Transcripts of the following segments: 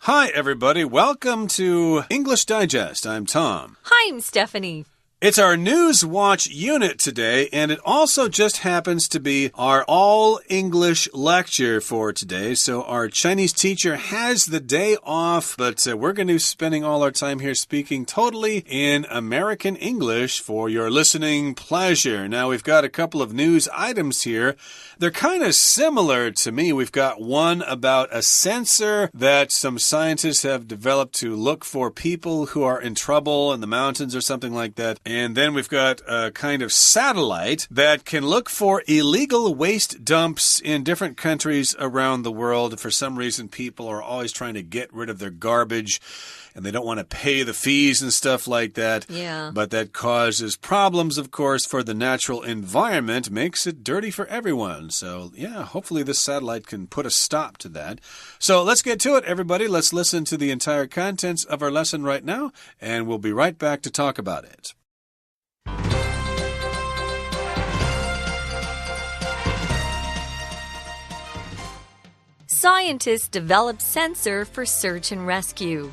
Hi, everybody. Welcome to English Digest. I'm Tom. Hi, I'm Stephanie. It's our News Watch unit today, and it also just happens to be our all-English lecture for today. So our Chinese teacher has the day off, but we're going to be spending all our time here speaking totally in American English for your listening pleasure. Now, we've got a couple of news items here. They're kind of similar to me. We've got one about a sensor that some scientists have developed to look for people who are in trouble in the mountains or something like that. And then we've got a kind of satellite that can look for illegal waste dumps in different countries around the world. For some reason, people are always trying to get rid of their garbage, and they don't want to pay the fees and stuff like that. Yeah. But that causes problems, of course, for the natural environment, makes it dirty for everyone. So, yeah, hopefully this satellite can put a stop to that. So let's get to it, everybody. Let's listen to the entire contents of our lesson right now, and we'll be right back to talk about it. Scientists develop sensor for search and rescue.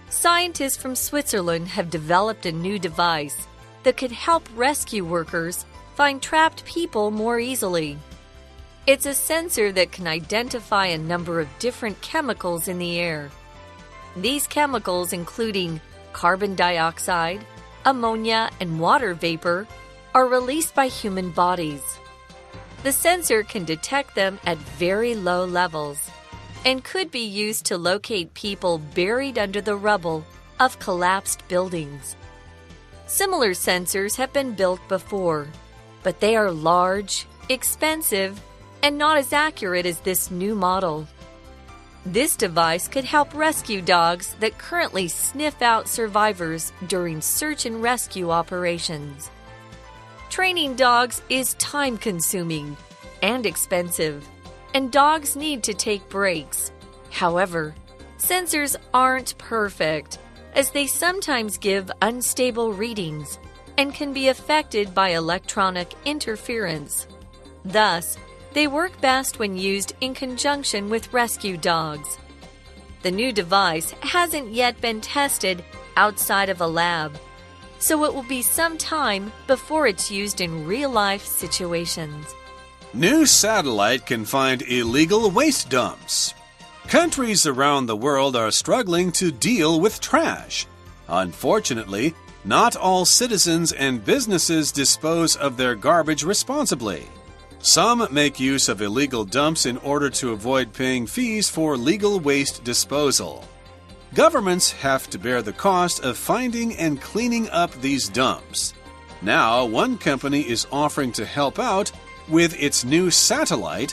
Scientists from Switzerland have developed a new device that could help rescue workers find trapped people more easily. It's a sensor that can identify a number of different chemicals in the air. These chemicals, including carbon dioxide, ammonia, and water vapor, are released by human bodies. The sensor can detect them at very low levels and could be used to locate people buried under the rubble of collapsed buildings. Similar sensors have been built before, but they are large, expensive, and not as accurate as this new model. This device could help rescue dogs that currently sniff out survivors during search and rescue operations. Training dogs is time-consuming and expensive, and dogs need to take breaks. However, sensors aren't perfect, as they sometimes give unstable readings and can be affected by electronic interference. Thus, they work best when used in conjunction with rescue dogs. The new device hasn't yet been tested outside of a lab, so it will be some time before it's used in real-life situations. New satellite can find illegal waste dumps. Countries around the world are struggling to deal with trash. Unfortunately, not all citizens and businesses dispose of their garbage responsibly. Some make use of illegal dumps in order to avoid paying fees for legal waste disposal. Governments have to bear the cost of finding and cleaning up these dumps. Now, one company is offering to help out with its new satellite,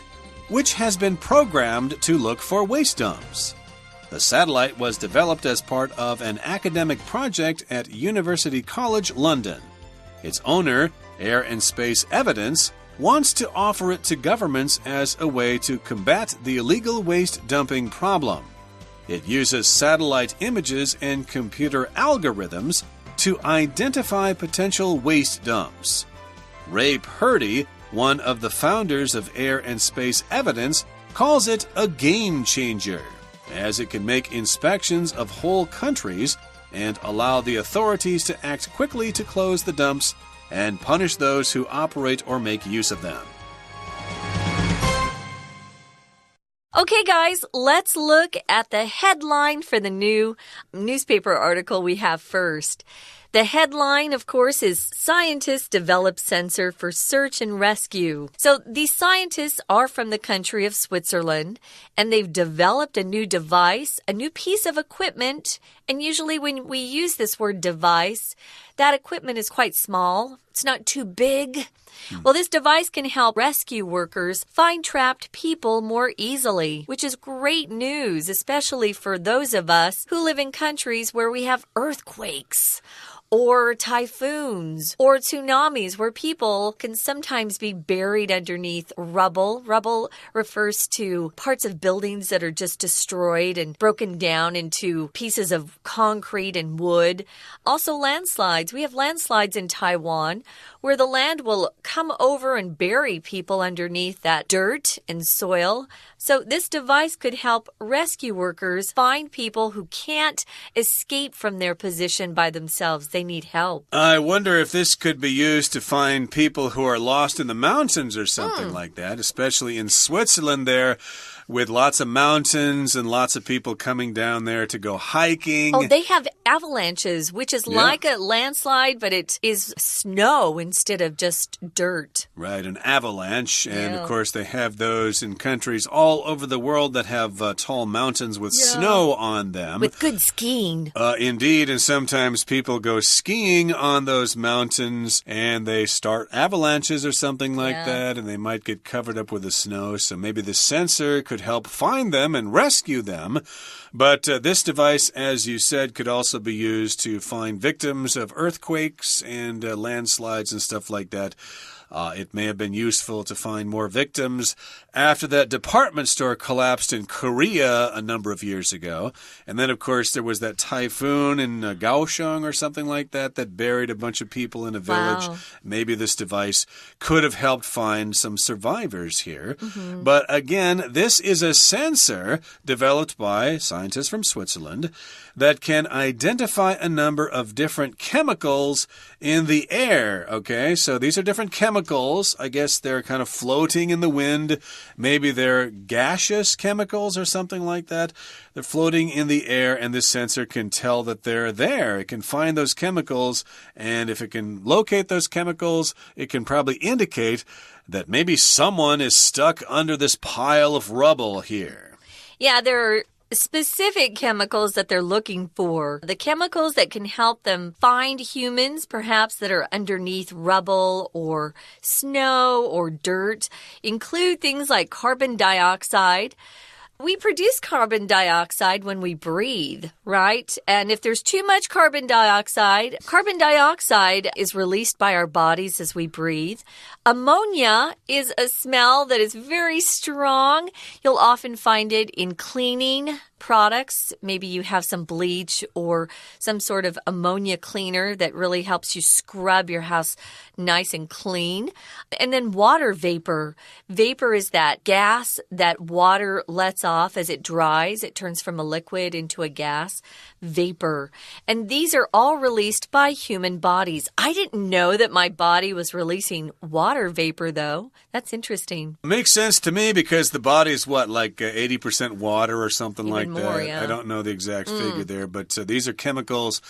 which has been programmed to look for waste dumps. The satellite was developed as part of an academic project at University College London. Its owner, Air and Space Evidence, wants to offer it to governments as a way to combat the illegal waste dumping problem. It uses satellite images and computer algorithms to identify potential waste dumps. Ray Purdy, one of the founders of Air and Space Evidence, calls it a game changer, as it can make inspections of whole countries and allow the authorities to act quickly to close the dumps and punish those who operate or make use of them. Okay, guys, let's look at the headline for the new newspaper article we have first. The headline, of course, is Scientists Develop Sensor for Search and Rescue. So these scientists are from the country of Switzerland, and they've developed a new device, a new piece of equipment. And usually when we use this word device, that equipment is quite small. It's not too big. Well, this device can help rescue workers find trapped people more easily, which is great news, especially for those of us who live in countries where we have earthquakes or typhoons or tsunamis where people can sometimes be buried underneath rubble. Rubble refers to parts of buildings that are just destroyed and broken down into pieces of concrete and wood. Also landslides. We have landslides in Taiwan where the land will come over and bury people underneath that dirt and soil. So this device could help rescue workers find people who can't escape from their position by themselves. They need help. I wonder if this could be used to find people who are lost in the mountains or something like that, especially in Switzerland there. With lots of mountains and lots of people coming down there to go hiking. Oh, they have avalanches, which is like a landslide, but it is snow instead of just dirt. Right, an avalanche. And, of course, they have those in countries all over the world that have tall mountains with snow on them. With good skiing. Indeed, and sometimes people go skiing on those mountains and they start avalanches or something like that, and they might get covered up with the snow. So maybe the sensor could help find them and rescue them. But this device, as you said, could also be used to find victims of earthquakes and landslides and stuff like that. It may have been useful to find more victims after that department store collapsed in Korea a number of years ago. And then, of course, there was that typhoon in Kaohsiung or something like that that buried a bunch of people in a village. Wow. Maybe this device could have helped find some survivors here. But again, this is a sensor developed by scientists from Switzerland that can identify a number of different chemicals in the air. Okay, so these are different chemicals. I guess they're kind of floating in the wind. Maybe they're gaseous chemicals or something like that. They're floating in the air, and this sensor can tell that they're there. It can find those chemicals, and if it can locate those chemicals, it can probably indicate that maybe someone is stuck under this pile of rubble here. Yeah, there are specific chemicals that they're looking for. The chemicals that can help them find humans, perhaps that are underneath rubble or snow or dirt, include things like carbon dioxide. We produce carbon dioxide when we breathe, right? And if there's too much carbon dioxide is released by our bodies as we breathe. Ammonia is a smell that is very strong. You'll often find it in cleaning products. Maybe you have some bleach or some sort of ammonia cleaner that really helps you scrub your house nice and clean. And then water vapor. Vapor is that gas that water lets off as it dries. It turns from a liquid into a gas. Vapor. And these are all released by human bodies. I didn't know that my body was releasing water vapor, though. That's interesting. Makes sense to me because the body is what, like 80% water or something Even like more, that? yeah. I don't know the exact figure there, but these are chemicals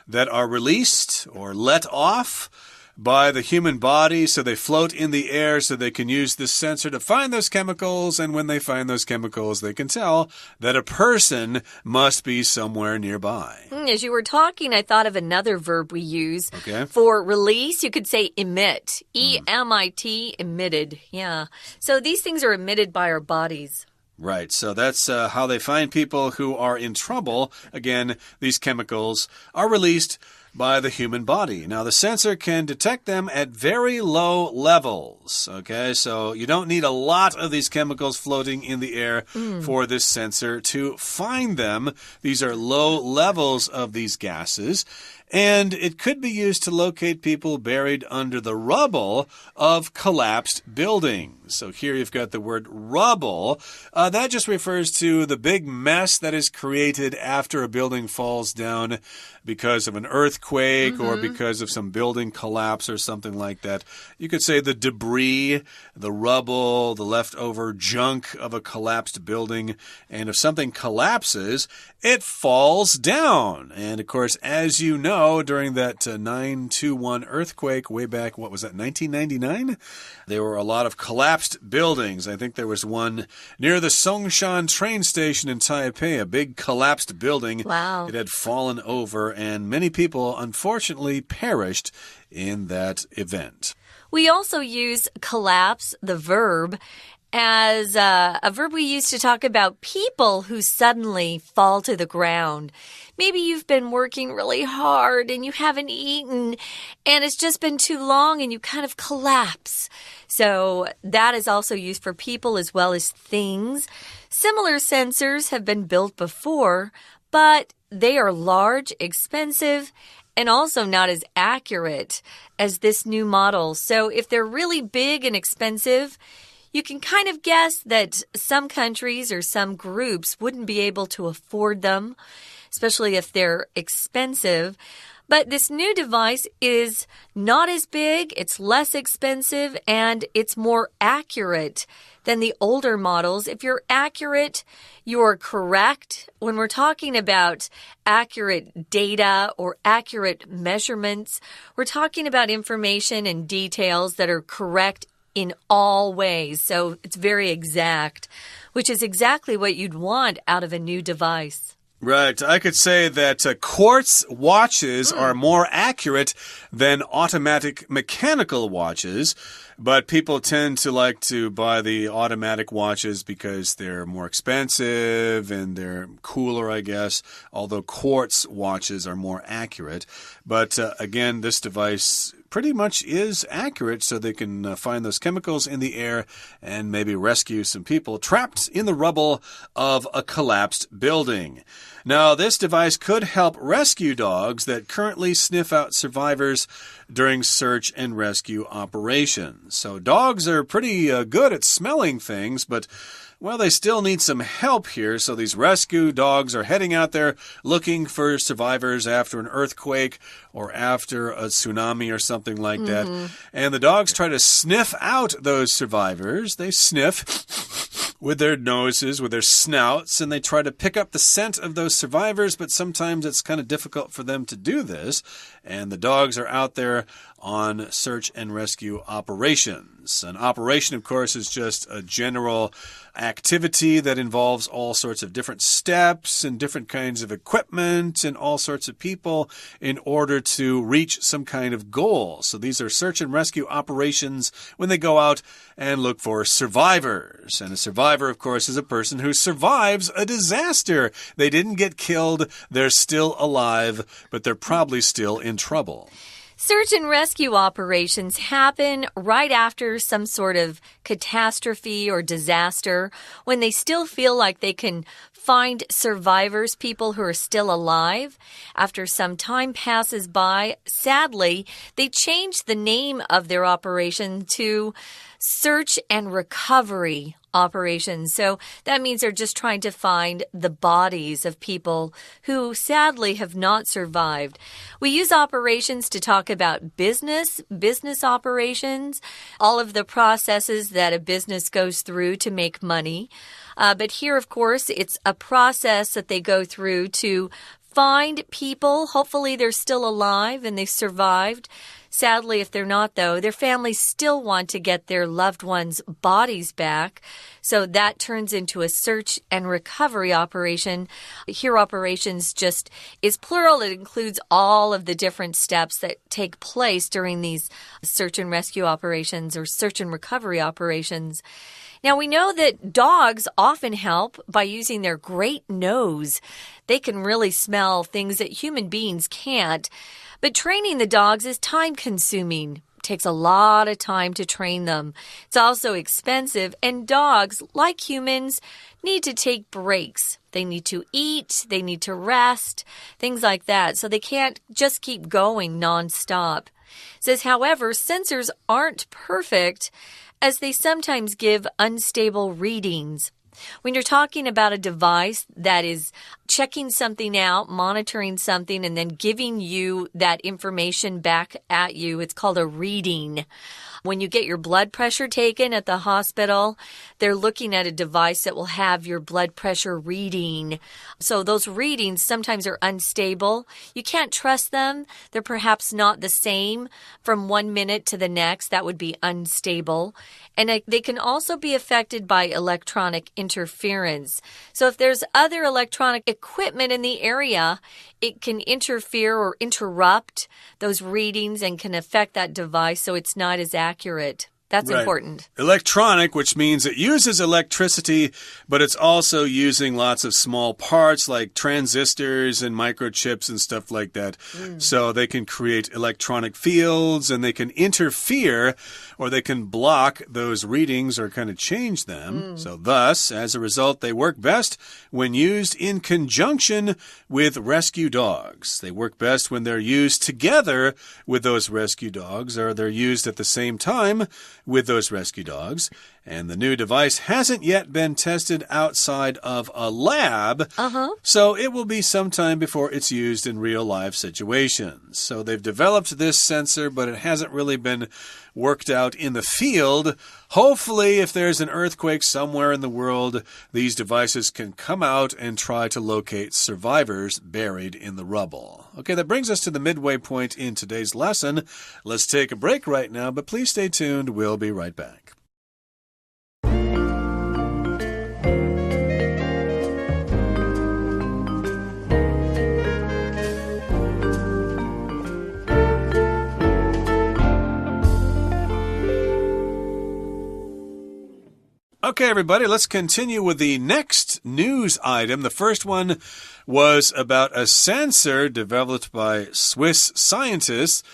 that are released or let off by the human body, so they float in the air, so they can use this sensor to find those chemicals, and when they find those chemicals, they can tell that a person must be somewhere nearby. As you were talking, I thought of another verb we use. Okay. For release, you could say emit. E-M-I-T, emitted. Yeah. So these things are emitted by our bodies. Right, so that's how they find people who are in trouble. Again, these chemicals are released by the human body. Now, the sensor can detect them at very low levels. Okay, so you don't need a lot of these chemicals floating in the air for this sensor to find them. These are low levels of these gases. And it could be used to locate people buried under the rubble of collapsed buildings. So here you've got the word rubble. That just refers to the big mess that is created after a building falls down because of an earthquake or because of some building collapse or something like that. You could say the debris, the rubble, the leftover junk of a collapsed building. And if something collapses, it falls down. And of course, as you know, during that 9/21 earthquake way back, what was that, 1999? There were a lot of collapsed buildings. I think there was one near the Songshan train station in Taipei, a big collapsed building. Wow. It had fallen over, and many people, unfortunately, perished in that event. We also use collapse, the verb, as a verb we use to talk about people who suddenly fall to the ground. Maybe you've been working really hard and you haven't eaten and it's just been too long and you kind of collapse. So that is also used for people as well as things. Similar sensors have been built before, but they are large, expensive, and also not as accurate as this new model. So if they're really big and expensive, You can kind of guess that some countries or some groups wouldn't be able to afford them, especially if they're expensive. But this new device is not as big, it's less expensive, and it's more accurate than the older models. If you're accurate, you're correct. When we're talking about accurate data or accurate measurements, we're talking about information and details that are correct in all ways. So it's very exact, which is exactly what you'd want out of a new device. Right. I could say that quartz watches are more accurate than automatic mechanical watches, but people tend to like to buy the automatic watches because they're more expensive and they're cooler, I guess, although quartz watches are more accurate. But again, this device pretty much is accurate, so they can find those chemicals in the air and maybe rescue some people trapped in the rubble of a collapsed building. Now, this device could help rescue dogs that currently sniff out survivors during search and rescue operations. So dogs are pretty good at smelling things, but well, they still need some help here, so these rescue dogs are heading out there looking for survivors after an earthquake or after a tsunami or something like that. And the dogs try to sniff out those survivors. They sniff with their noses, with their snouts, and they try to pick up the scent of those survivors, but sometimes it's kind of difficult for them to do this. And the dogs are out there on search and rescue operations. An operation, of course, is just a general activity that involves all sorts of different steps and different kinds of equipment and all sorts of people in order to reach some kind of goal. So these are search and rescue operations when they go out and look for survivors. And a survivor, of course, is a person who survives a disaster. They didn't get killed, they're still alive, but they're probably still in trouble. Search and rescue operations happen right after some sort of catastrophe or disaster, when they still feel like they can find survivors, people who are still alive. After some time passes by, sadly, they change the name of their operation to search and recovery operations. So that means they're just trying to find the bodies of people who sadly have not survived. We use operations to talk about business operations, all of the processes that a business goes through to make money. But here, of course, it's a process that they go through to find people. Hopefully they're still alive and they've survived. Sadly, if they're not, though, their families still want to get their loved ones' bodies back. So that turns into a search and recovery operation. Here, operations just is plural. It includes all of the different steps that take place during these search and rescue operations or search and recovery operations. Now, we know that dogs often help by using their great nose. They can really smell things that human beings can't. But training the dogs is time-consuming. It takes a lot of time to train them. It's also expensive, and dogs, like humans, need to take breaks. They need to eat, they need to rest, things like that. So they can't just keep going nonstop. It says, however, sensors aren't perfect, as they sometimes give unstable readings. When you're talking about a device that is checking something out, monitoring something, and then giving you that information back at you, it's called a reading. When you get your blood pressure taken at the hospital, they're looking at a device that will have your blood pressure reading. So those readings sometimes are unstable. You can't trust them. They're perhaps not the same from 1 minute to the next. That would be unstable. And they can also be affected by electronic interference. So if there's other electronic equipment in the area, it can interfere or interrupt those readings and can affect that device so it's not as accurate. That's important. Electronic, which means it uses electricity, but it's also using lots of small parts like transistors and microchips and stuff like that. So they can create electronic fields and they can interfere or they can block those readings or kind of change them. So thus, as a result, they work best when used in conjunction with rescue dogs. They work best when they're used together with those rescue dogs, or they're used at the same time with those rescue dogs. And the new device hasn't yet been tested outside of a lab, so it will be some time before it's used in real-life situations. So they've developed this sensor, but it hasn't really been worked out in the field. Hopefully, if there's an earthquake somewhere in the world, these devices can come out and try to locate survivors buried in the rubble. Okay, that brings us to the midway point in today's lesson. Let's take a break right now, but please stay tuned. We'll be right back. Okay, everybody, let's continue with the next news item. The first one was about a sensor developed by Swiss scientists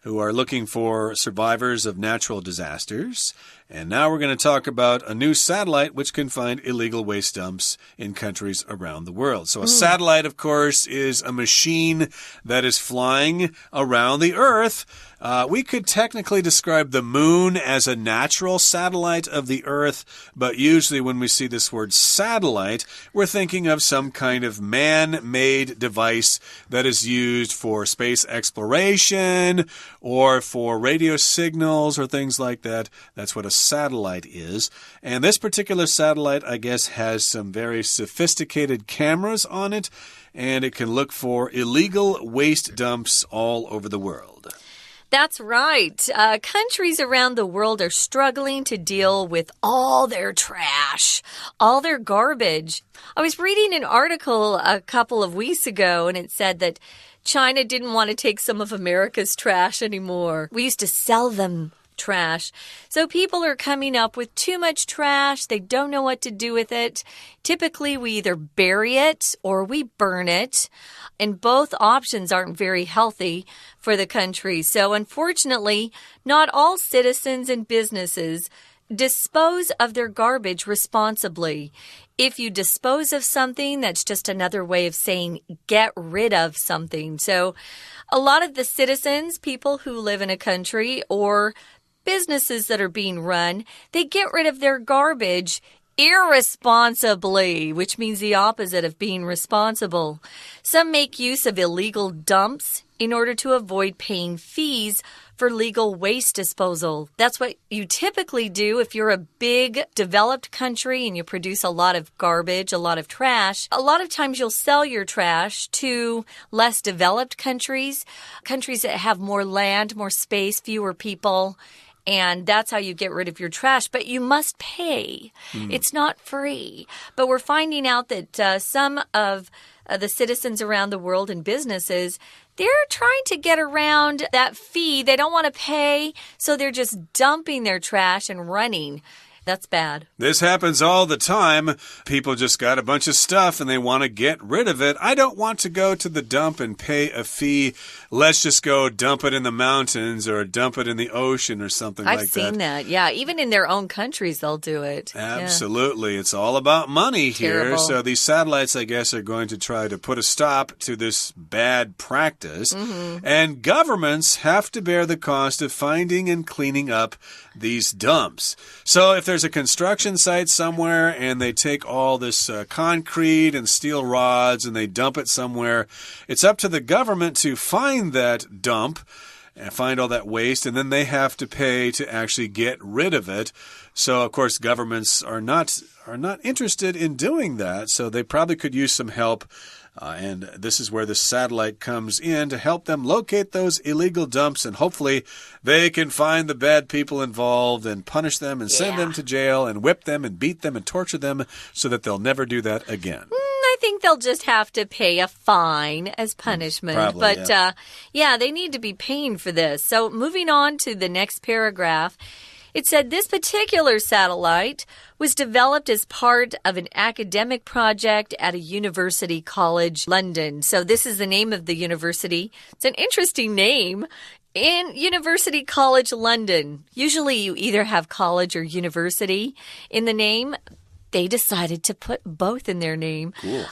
who are looking for survivors of natural disasters. And now we're going to talk about a new satellite which can find illegal waste dumps in countries around the world. So a satellite, of course, is a machine that is flying around the Earth. We could technically describe the moon as a natural satellite of the Earth, but usually when we see this word satellite, we're thinking of some kind of man-made device that is used for space exploration or for radio signals or things like that. That's what a satellite is. And this particular satellite, I guess, has some very sophisticated cameras on it, and it can look for illegal waste dumps all over the world. That's right. Countries around the world are struggling to deal with all their trash, all their garbage. I was reading an article a couple of weeks ago, and it said that China didn't want to take some of America's trash anymore. We used to sell them trash. So people are coming up with too much trash. They don't know what to do with it. Typically, we either bury it or we burn it. And both options aren't very healthy for the country. So unfortunately, not all citizens and businesses dispose of their garbage responsibly. If you dispose of something, that's just another way of saying get rid of something. So a lot of the citizens, people who live in a country or businesses that are being run, they get rid of their garbage irresponsibly, which means the opposite of being responsible. Some make use of illegal dumps in order to avoid paying fees for legal waste disposal. That's what you typically do if you're a big developed country and you produce a lot of garbage, a lot of trash. A lot of times you'll sell your trash to less developed countries, countries that have more land, more space, fewer people. And that's how you get rid of your trash. But you must pay. It's not free. But we're finding out that some of the citizens around the world and businesses, they're trying to get around that fee. They don't want to pay, so they're just dumping their trash and running. That's bad. This happens all the time. People just got a bunch of stuff and they want to get rid of it. I don't want to go to the dump and pay a fee. Let's just go dump it in the mountains or dump it in the ocean or something like that. I've seen that. Yeah, even in their own countries, they'll do it. Absolutely. Yeah. It's all about money here. Terrible. So these satellites, I guess, are going to try to put a stop to this bad practice. And governments have to bear the cost of finding and cleaning up these dumps. So if there's a construction site somewhere and they take all this concrete and steel rods and they dump it somewhere, it's up to the government to find that dump and find all that waste, and then they have to pay to actually get rid of it. So, of course, governments are not interested in doing that, so they probably could use some help. And this is where the satellite comes in to help them locate those illegal dumps, and hopefully they can find the bad people involved and punish them and send them to jail and whip them and beat them and torture them so that they'll never do that again. I think they'll just have to pay a fine as punishment. Probably, but they need to be paying for this. So moving on to the next paragraph. It said this particular satellite was developed as part of an academic project at a university college, London. So this is the name of the university. It's an interesting name. In University College London. Usually you either have college or university in the name. They decided to put both in their name. Cool.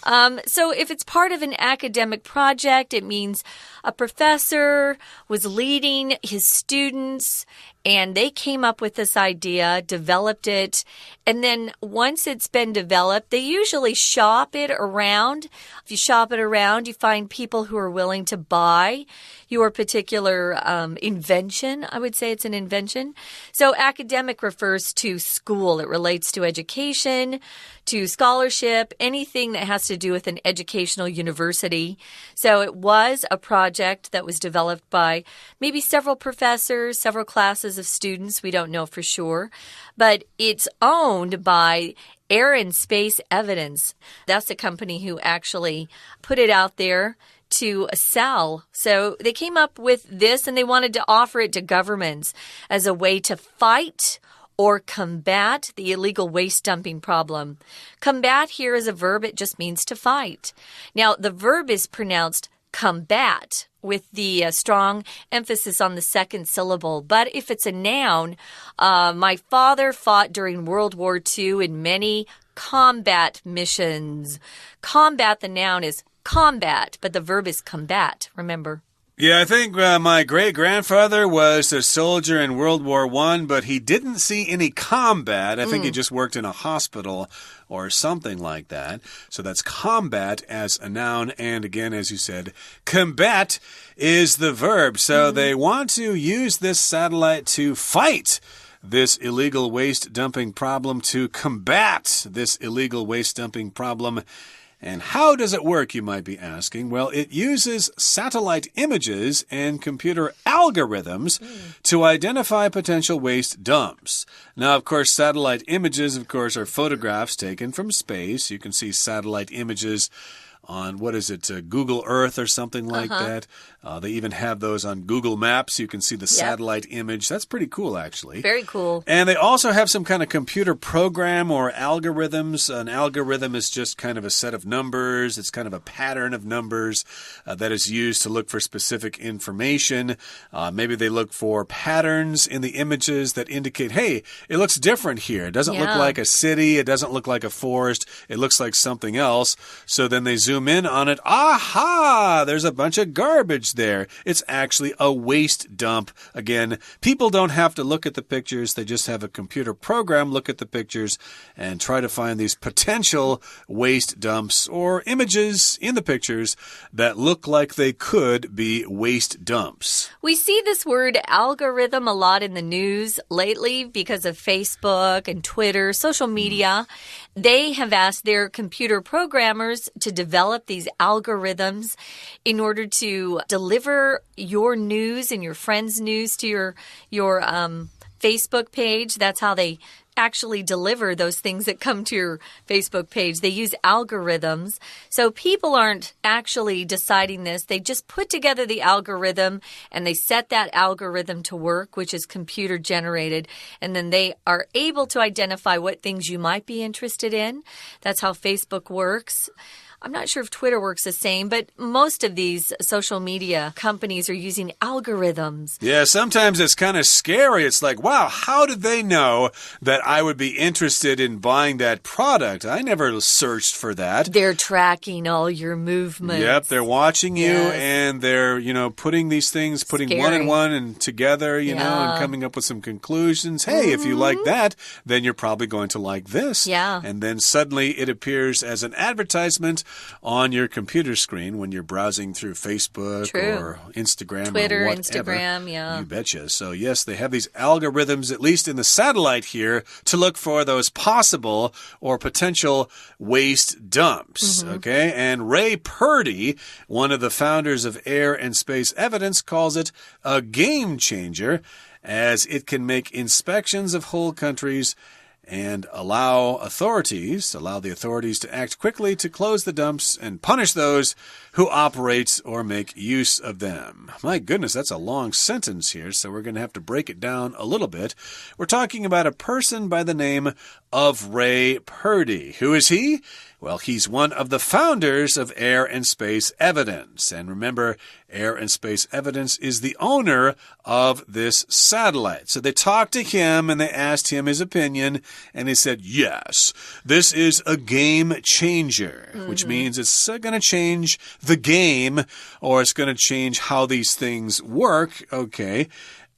So if it's part of an academic project, it means a professor was leading his students And they came up with this idea, developed it, and then once it's been developed, they usually shop it around. If you shop it around, you find people who are willing to buy your particular invention. I would say it's an invention. So academic refers to school. It relates to education, to scholarship, anything that has to do with an educational university. So it was a project that was developed by maybe several professors, several classes of students. We don't know for sure. But it's owned by Air and Space Evidence. That's the company who actually put it out there to sell. So they came up with this and they wanted to offer it to governments as a way to fight or combat the illegal waste dumping problem. Combat here is a verb. It just means to fight. Now, the verb is pronounced combat with the strong emphasis on the second syllable. But if it's a noun, my father fought during World War II in many combat missions. Combat, the noun is combat, but the verb is combat, remember? Yeah, I think my great-grandfather was a soldier in World War I, but he didn't see any combat. I think he just worked in a hospital or something like that. So that's combat as a noun. And again, as you said, combat is the verb. So they want to use this satellite to fight this illegal waste dumping problem, to combat this illegal waste dumping problem. And how does it work, you might be asking? Well, it uses satellite images and computer algorithms to identify potential waste dumps. Now, of course, satellite images, of course, are photographs taken from space. You can see satellite images on, what is it, Google Earth or something like that. They even have those on Google Maps. You can see the satellite image. That's pretty cool, actually. Very cool. And they also have some kind of computer program or algorithms. An algorithm is just kind of a set of numbers. It's kind of a pattern of numbers that is used to look for specific information. Maybe they look for patterns in the images that indicate, hey, it looks different here. It doesn't look like a city. It doesn't look like a forest. It looks like something else. So then they zoom in on it. Aha! There's a bunch of garbage there. It's actually a waste dump. Again, people don't have to look at the pictures. They just have a computer program look at the pictures and try to find these potential waste dumps or images in the pictures that look like they could be waste dumps. We see this word algorithm a lot in the news lately because of Facebook and Twitter, social media. They have asked their computer programmers to develop these algorithms in order to deliver your news and your friends' news to your Facebook page. That's how they actually deliver those things that come to your Facebook page. They use algorithms. So people aren't actually deciding this. They just put together the algorithm and they set that algorithm to work, which is computer generated. And then they are able to identify what things you might be interested in. That's how Facebook works. I'm not sure if Twitter works the same, but most of these social media companies are using algorithms. Yeah, sometimes it's kind of scary. It's like, wow, how did they know that I would be interested in buying that product? I never searched for that. They're tracking all your movements. Yep, they're watching you and they're, putting these things, putting one and one and together, you know, and coming up with some conclusions. Hey, if you like that, then you're probably going to like this. Yeah. And then suddenly it appears as an advertisement on your computer screen when you're browsing through Facebook or Instagram Twitter, or whatever. Instagram, You betcha. So, yes, they have these algorithms, at least in the satellite here, to look for those possible or potential waste dumps. Okay? And Ray Purdy, one of the founders of Air and Space Evidence, calls it a game changer as it can make inspections of whole countries and allow the authorities to act quickly to close the dumps and punish those who operate or make use of them. My goodness, that's a long sentence here, so we're going to have to break it down a little bit. We're talking about a person by the name of Ray Purdy. Who is he? Well, he's one of the founders of Air and Space Evidence. And remember, Air and Space Evidence is the owner of this satellite. So they talked to him and they asked him his opinion. And he said, yes, this is a game changer, which means it's going to change the game or it's going to change how these things work. Okay.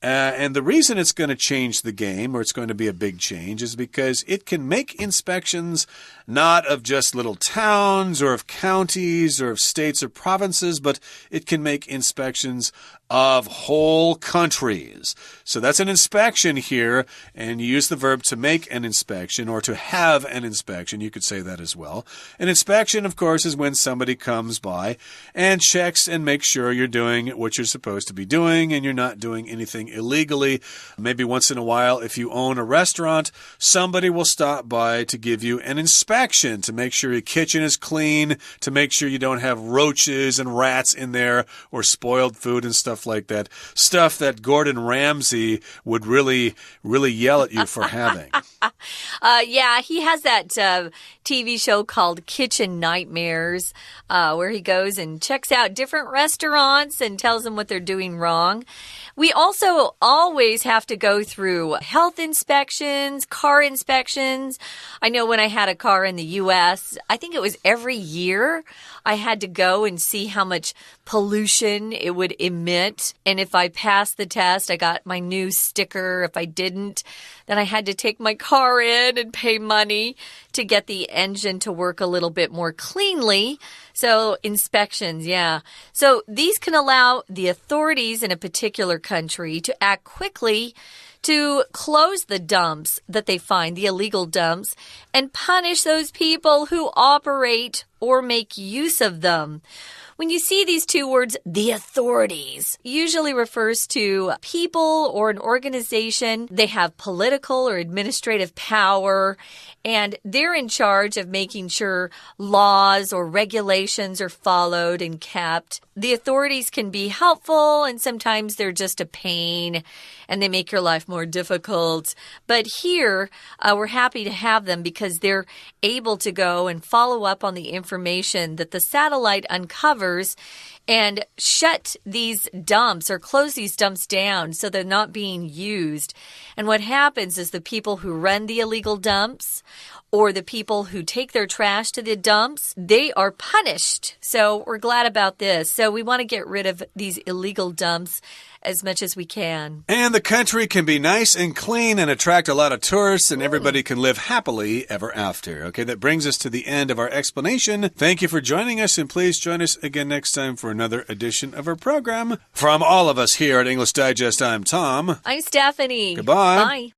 And the reason it's going to change the game, or it's going to be a big change, is because it can make inspections not of just little towns or of counties or of states or provinces, but it can make inspections of whole countries. So that's an inspection here, and you use the verb to make an inspection or to have an inspection. You could say that as well. An inspection, of course, is when somebody comes by and checks and makes sure you're doing what you're supposed to be doing and you're not doing anything illegally. Maybe once in a while, if you own a restaurant, somebody will stop by to give you an inspection to make sure your kitchen is clean, to make sure you don't have roaches and rats in there or spoiled food and stuff like that. Stuff that Gordon Ramsay would really yell at you for having. Yeah, he has that TV show called Kitchen Nightmares, where he goes and checks out different restaurants and tells them what they're doing wrong. We also always have to go through health inspections, car inspections. I know when I had a car in the U.S., I think it was every year I had to go and see how much pollution it would emit. And if I passed the test, I got my new sticker. If I didn't, then I had to take my car in and pay money to get the engine to work a little bit more cleanly. So inspections, yeah. So these can allow the authorities in a particular country to act quickly to close the dumps that they find, the illegal dumps, and punish those people who operate or make use of them. When you see these two words, the authorities, usually refers to people or an organization. They have political or administrative power, and they're in charge of making sure laws or regulations are followed and kept. The authorities can be helpful, and sometimes they're just a pain, and they make your life more difficult. But here, we're happy to have them because they're able to go and follow up on the information that the satellite uncovers and shut these dumps or close these dumps down so they're not being used. And what happens is the people who run the illegal dumps or the people who take their trash to the dumps, they are punished. So we're glad about this. So we want to get rid of these illegal dumps as much as we can. And the country can be nice and clean and attract a lot of tourists, and everybody can live happily ever after. Okay, that brings us to the end of our explanation. Thank you for joining us, and please join us again next time for another edition of our program. From all of us here at English Digest, I'm Tom. I'm Stephanie. Goodbye. Bye.